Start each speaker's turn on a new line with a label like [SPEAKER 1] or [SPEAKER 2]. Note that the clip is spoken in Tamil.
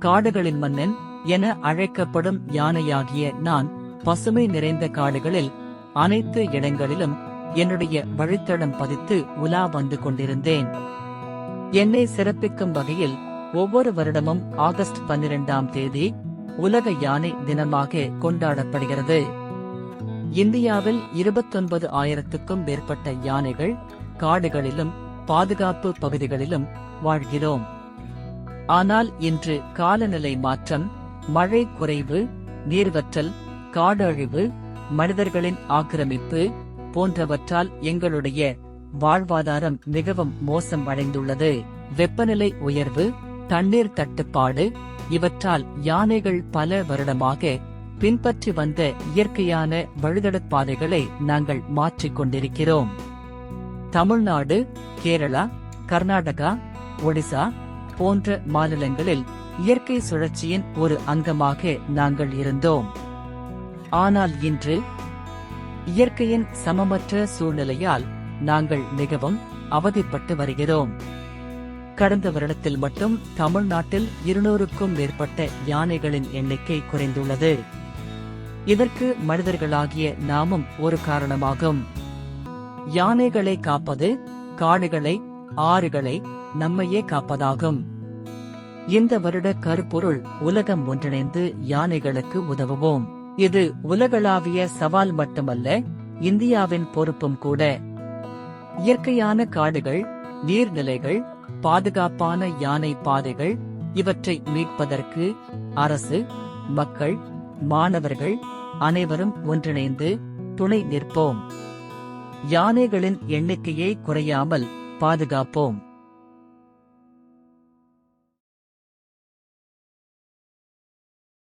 [SPEAKER 1] காடுகளின் மன்னன் என அழைக்கப்படும் யானையாகிய நான் பசுமை நிறைந்த காடுகளில் அனைத்து இடங்களிலும் என்னுடைய வழித்தடம் பதித்து உலா வந்து கொண்டிருந்தேன். என்னை சிறப்பிக்கும் வகையில் ஒவ்வொரு வருடமும் ஆகஸ்ட் 12ஆம் தேதி உலக யானை தினமாக கொண்டாடப்படுகிறது. இந்தியாவில் 29,000க்கும் மேற்பட்ட யானைகள் காடுகளிலும் பாதுகாப்பு பகுதிகளிலும் வாழ்கிறோம். ஆனால் இன்று காலநிலை மாற்றம், மழை குறைவு, நீர்வற்றல், காடழிவு, மனிதர்களின் ஆக்கிரமிப்பு போன்றவற்றால் எங்களுடைய வாழ்வாதாரம் மிகவும் மோசம் அடைந்துள்ளது. வெப்பநிலை உயர்வு, தண்ணீர் தட்டுப்பாடு இவற்றால் யானைகள் பல வருடமாக பின்பற்றி வந்த இயற்கையான வழித்தடப்பாதைகளை நாங்கள் மாற்றிக் கொண்டிருக்கிறோம். தமிழ்நாடு, கேரளா, கர்நாடகா, ஒடிசா போன்ற மாநிலங்களில் இயற்கை சுழற்சியின் ஒரு அங்கமாக நாங்கள் இருந்தோம். ஆனால் இன்று இயற்கையின் சமமற்ற சூழ்நிலையால் நாங்கள் மிகவும் அவதிப்பட்டு வருகிறோம். கடந்த வருடத்தில் மட்டும் தமிழ்நாட்டில் 200க்கும் மேற்பட்ட யானைகளின் எண்ணிக்கை குறைந்துள்ளது. இதற்கு மனிதர்களாகிய நாமும் ஒரு காரணமாகும். யானைகளை காப்பது காடுகளை, ஆறுகளை, நம்மையே காப்பதாகும். இந்த வருட கருப்பொருள் உலகம் ஒன்றிணைந்து யானைகளுக்கு உதவுவோம். இது உலகளாவிய சவால் மட்டுமல்ல, இந்தியாவின் பொறுப்பும் கூட. இயற்கையான காடுகள், நீர்நிலைகள், பாதுகாப்பான யானை பாதைகள் இவற்றை மீட்பதற்கு அரசு, மக்கள், மாணவர்கள் அனைவரும் ஒன்றிணைந்து துணை நிற்போம். யானைகளின் எண்ணிக்கையை குறையாமல் பாதுகாப்போம்.